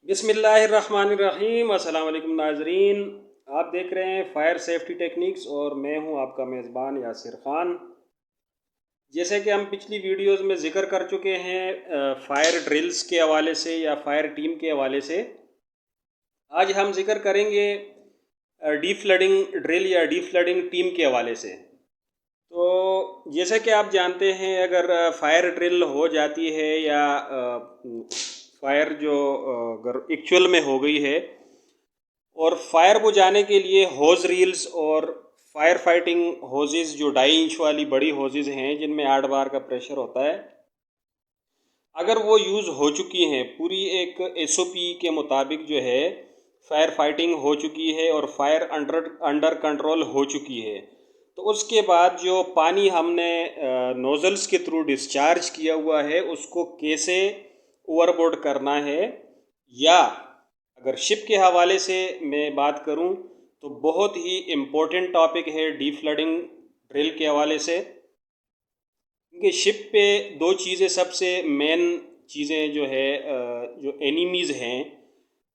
बिस्मिल्लाहिर्रहमानिर्रहीम। अस्सलाम वालेकुम नाजरीन, आप देख रहे हैं फ़ायर सेफ्टी टेक्निक्स और मैं हूं आपका मेज़बान यासिर ख़ान। जैसे कि हम पिछली वीडियोस में ज़िक्र कर चुके हैं फ़ायर ड्रिल्स के हवाले से या फ़ायर टीम के हवाले से, आज हम ज़िक्र करेंगे डी फ्लडिंग ड्रिल या डी फ्लडिंग टीम के हवाले से। तो जैसे कि आप जानते हैं, अगर फायर ड्रिल हो जाती है या फायर जो अगर एक्चुअल में हो गई है और फायर बुझाने के लिए होज रील्स और फायर फाइटिंग होजेस जो 2.5 इंच वाली बड़ी होजेस हैं जिनमें 8 बार का प्रेशर होता है, अगर वो यूज़ हो चुकी हैं, पूरी एक एसओपी के मुताबिक जो है फायर फाइटिंग हो चुकी है और फायर अंडर कंट्रोल हो चुकी है, तो उसके बाद जो पानी हमने नोज़ल्स के थ्रू डिस्चार्ज किया हुआ है उसको कैसे ओवरबोर्ड करना है, या अगर शिप के हवाले से मैं बात करूं तो बहुत ही इम्पोर्टेंट टॉपिक है डी फ्लडिंग ड्रिल के हवाले से। क्योंकि शिप पे दो चीज़ें सबसे मेन चीज़ें जो है, जो एनिमीज़ हैं,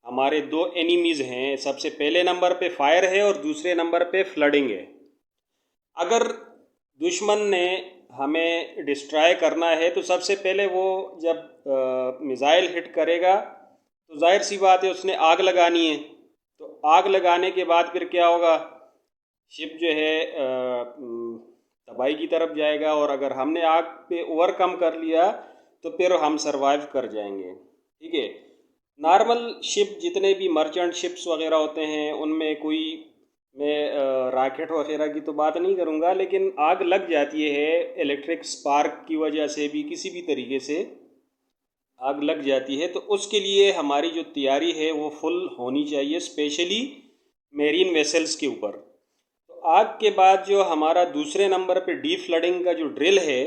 हमारे दो एनिमीज़ हैं। सबसे पहले नंबर पे फायर है और दूसरे नंबर पे फ्लडिंग है। अगर दुश्मन ने हमें डिस्ट्रॉय करना है तो सबसे पहले वो जब मिज़ाइल हिट करेगा तो जाहिर सी बात है उसने आग लगानी है। तो आग लगाने के बाद फिर क्या होगा, शिप जो है तबाही की तरफ जाएगा, और अगर हमने आग पे ओवरकम कर लिया तो फिर हम सरवाइव कर जाएंगे। ठीक है, नॉर्मल शिप जितने भी मर्चेंट शिप्स वगैरह होते हैं उनमें कोई, मैं रॉकेट वगैरह की तो बात नहीं करूँगा, लेकिन आग लग जाती है इलेक्ट्रिक स्पार्क की वजह से भी, किसी भी तरीके से आग लग जाती है। तो उसके लिए हमारी जो तैयारी है वो फुल होनी चाहिए, स्पेशली मेरीन वेसल्स के ऊपर। तो आग के बाद जो हमारा दूसरे नंबर पे डी फ्लडिंग का जो ड्रिल है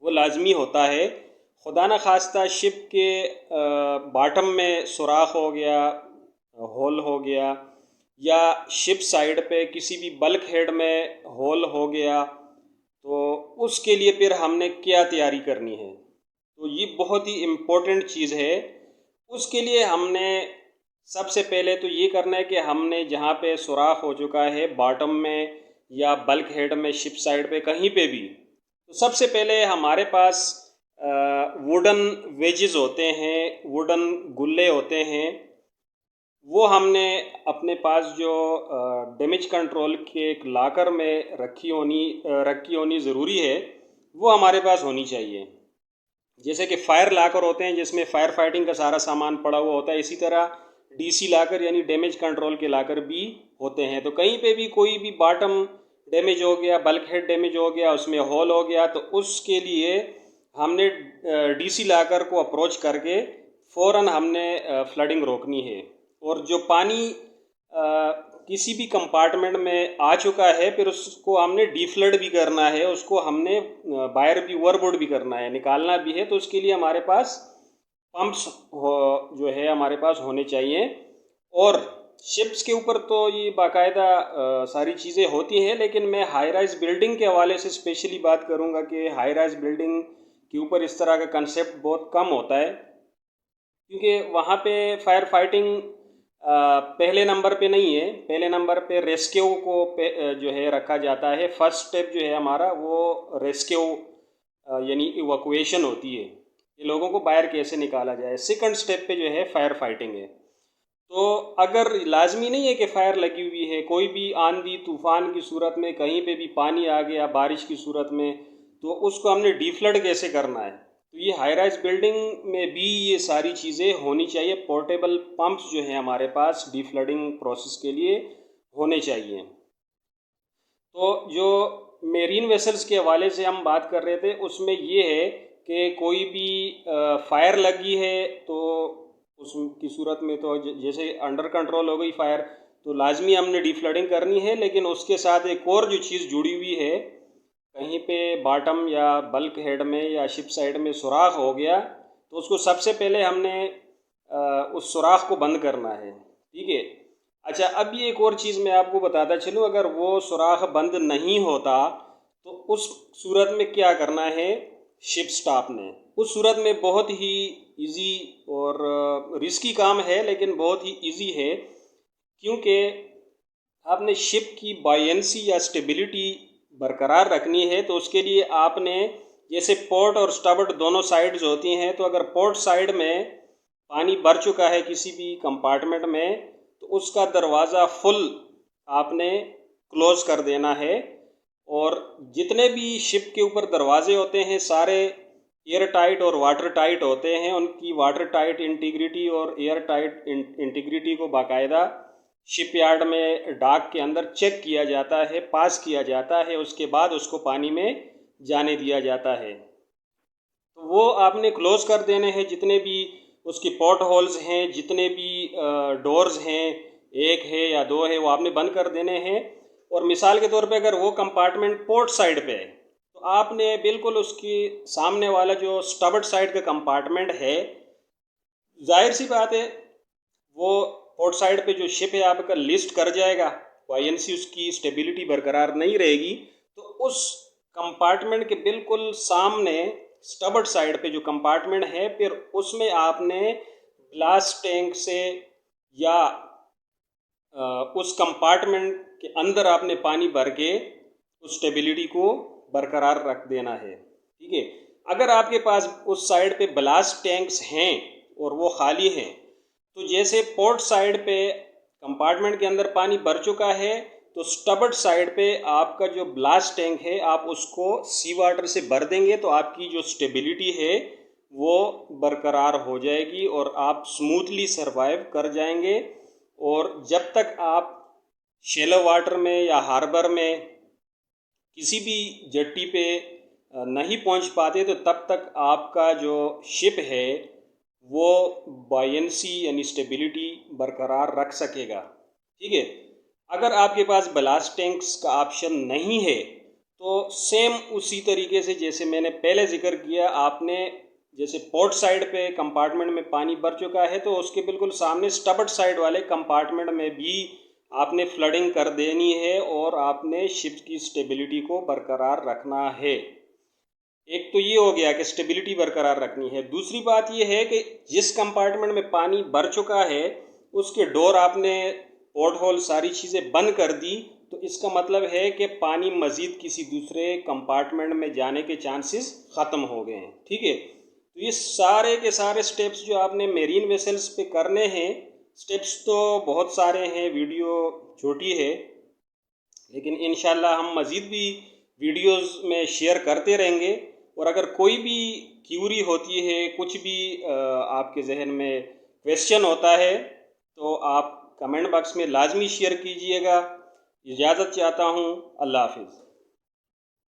वो लाजमी होता है। खुदा न खास्ता शिप के बॉटम में सुराख हो गया, होल हो गया, या शिप साइड पे किसी भी बल्क हेड में होल हो गया, तो उसके लिए फिर हमने क्या तैयारी करनी है। तो ये बहुत ही इम्पोर्टेंट चीज़ है। उसके लिए हमने सबसे पहले तो ये करना है कि हमने जहाँ पे सुराख हो चुका है बॉटम में या बल्क हेड में, शिप साइड पे कहीं पे भी, तो सबसे पहले हमारे पास वुडन वेजेस होते हैं, वुडन गुल्ले होते हैं, वो हमने अपने पास जो डैमेज कंट्रोल के एक लाकर में रखी होनी ज़रूरी है, वो हमारे पास होनी चाहिए। जैसे कि फायर लाकर होते हैं जिसमें फायर फाइटिंग का सारा सामान पड़ा हुआ होता है, इसी तरह डीसी लाकर यानी डैमेज कंट्रोल के लाकर भी होते हैं। तो कहीं पे भी कोई भी बॉटम डैमेज हो गया, बल्क हेड डैमेज हो गया, उसमें होल हो गया, तो उसके लिए हमने डीसी लाकर को अप्रोच करके फ़ौरन हमने फ्लडिंग रोकनी है। और जो पानी किसी भी कंपार्टमेंट में आ चुका है फिर उसको हमने डीफ्लड भी करना है, उसको हमने बाहर भी ओवरबोर्ड भी करना है, निकालना भी है। तो उसके लिए हमारे पास पंप्स जो है हमारे पास होने चाहिए। और शिप्स के ऊपर तो ये बाकायदा सारी चीज़ें होती हैं, लेकिन मैं हाई राइज बिल्डिंग के हवाले से स्पेशली बात करूँगा कि हाई राइज बिल्डिंग के ऊपर इस तरह का कंसेप्ट बहुत कम होता है, क्योंकि वहाँ पे फायर फाइटिंग पहले नंबर पे नहीं है। पहले नंबर पे रेस्क्यू को जो है रखा जाता है। फर्स्ट स्टेप जो है हमारा वो रेस्क्यू यानी इवैक्यूएशन होती है, ये लोगों को बाहर कैसे निकाला जाए। सेकंड स्टेप पे जो है फायर फाइटिंग है। तो अगर लाजमी नहीं है कि फायर लगी हुई है, कोई भी आंधी तूफान की सूरत में कहीं पे भी पानी आ गया बारिश की सूरत में, तो उसको हमने डीफ्लड कैसे करना है। तो ये हाई राइज बिल्डिंग में भी ये सारी चीज़ें होनी चाहिए। पोर्टेबल पंप्स जो हैं हमारे पास डी फ्लडिंग प्रोसेस के लिए होने चाहिए। तो जो मेरीन वेसल्स के हवाले से हम बात कर रहे थे, उसमें ये है कि कोई भी फायर लगी है तो उसकी सूरत में तो जैसे अंडर कंट्रोल हो गई फायर, तो लाजमी हमने डी फ्लडिंग करनी है। लेकिन उसके साथ एक और जो चीज़ जुड़ी हुई है, कहीं पे बॉटम या बल्क हेड में या शिप साइड में सुराख हो गया, तो उसको सबसे पहले हमने उस सुराख को बंद करना है। ठीक है। अच्छा, अब ये एक और चीज़ मैं आपको बताता चलूँ, अगर वो सुराख बंद नहीं होता तो उस सूरत में क्या करना है शिप स्टाफ ने। उस सूरत में बहुत ही इजी और रिस्की काम है, लेकिन बहुत ही इजी है, क्योंकि आपने शिप की बायंसी या स्टेबिलिटी बरकरार रखनी है। तो उसके लिए आपने, जैसे पोर्ट और स्टबर्ड दोनों साइड्स होती हैं, तो अगर पोर्ट साइड में पानी भर चुका है किसी भी कंपार्टमेंट में, तो उसका दरवाज़ा फुल आपने क्लोज़ कर देना है। और जितने भी शिप के ऊपर दरवाजे होते हैं सारे एयर टाइट और वाटर टाइट होते हैं। उनकी वाटर टाइट इंटीग्रिटी और एयर टाइट इंटीग्रिटी को बाकायदा शिपयार्ड में डाक के अंदर चेक किया जाता है, पास किया जाता है, उसके बाद उसको पानी में जाने दिया जाता है। तो वो आपने क्लोज़ कर देने हैं, जितने भी उसकी पोर्ट होल्स हैं, जितने भी डोर्स हैं, एक है या दो है, वो आपने बंद कर देने हैं। और मिसाल के तौर पे अगर वो कंपार्टमेंट पोर्ट साइड पे है, तो आपने बिल्कुल उसकी सामने वाला जो स्टबर्ड साइड का कंपार्टमेंट है, जाहिर सी बात है वो पोर्ट साइड पे जो शिप है आपका लिस्ट कर जाएगा, वायंसी उसकी स्टेबिलिटी बरकरार नहीं रहेगी। तो उस कंपार्टमेंट के बिल्कुल सामने स्टबर्ड साइड पे जो कंपार्टमेंट है, फिर उसमें आपने ब्लास्ट टैंक से या उस कंपार्टमेंट के अंदर आपने पानी भर के उस स्टेबिलिटी को बरकरार रख देना है। ठीक है। अगर आपके पास उस साइड पे ब्लास्ट टैंक्स हैं और वो खाली हैं, तो जैसे पोर्ट साइड पे कंपार्टमेंट के अंदर पानी भर चुका है, तो स्टबर्ड साइड पे आपका जो ब्लास्ट टैंक है आप उसको सी वाटर से भर देंगे, तो आपकी जो स्टेबिलिटी है वो बरकरार हो जाएगी और आप स्मूथली सरवाइव कर जाएंगे। और जब तक आप शैलो वाटर में या हार्बर में किसी भी जेट्टी पे नहीं पहुंच पाते, तो तब तक आपका जो शिप है वो बायंसी यानी स्टेबिलिटी बरकरार रख सकेगा। ठीक है। अगर आपके पास ब्लास्ट टैंक्स का ऑप्शन नहीं है, तो सेम उसी तरीके से जैसे मैंने पहले जिक्र किया, आपने जैसे पोर्ट साइड पे कंपार्टमेंट में पानी भर चुका है, तो उसके बिल्कुल सामने स्टबर्ड साइड वाले कंपार्टमेंट में भी आपने फ्लडिंग कर देनी है और आपने शिप की स्टेबिलिटी को बरकरार रखना है। एक तो ये हो गया कि स्टेबिलिटी बरकरार रखनी है। दूसरी बात ये है कि जिस कंपार्टमेंट में पानी भर चुका है उसके डोर आपने, पोर्ट होल, सारी चीज़ें बंद कर दी, तो इसका मतलब है कि पानी मज़ीद किसी दूसरे कंपार्टमेंट में जाने के चांसेस ख़त्म हो गए हैं। ठीक है। तो ये सारे के सारे स्टेप्स जो आपने मेरीन वेसल्स पे करने हैं, स्टेप्स तो बहुत सारे हैं, वीडियो छोटी है, लेकिन इंशाल्लाह हम मज़ीद भी वीडियोस में शेयर करते रहेंगे। और अगर कोई भी क्यूरी होती है, कुछ भी आपके जहन में क्वेश्चन होता है, तो आप कमेंट बॉक्स में लाजमी शेयर कीजिएगा। इजाज़त चाहता हूँ। अल्लाह हाफिज़।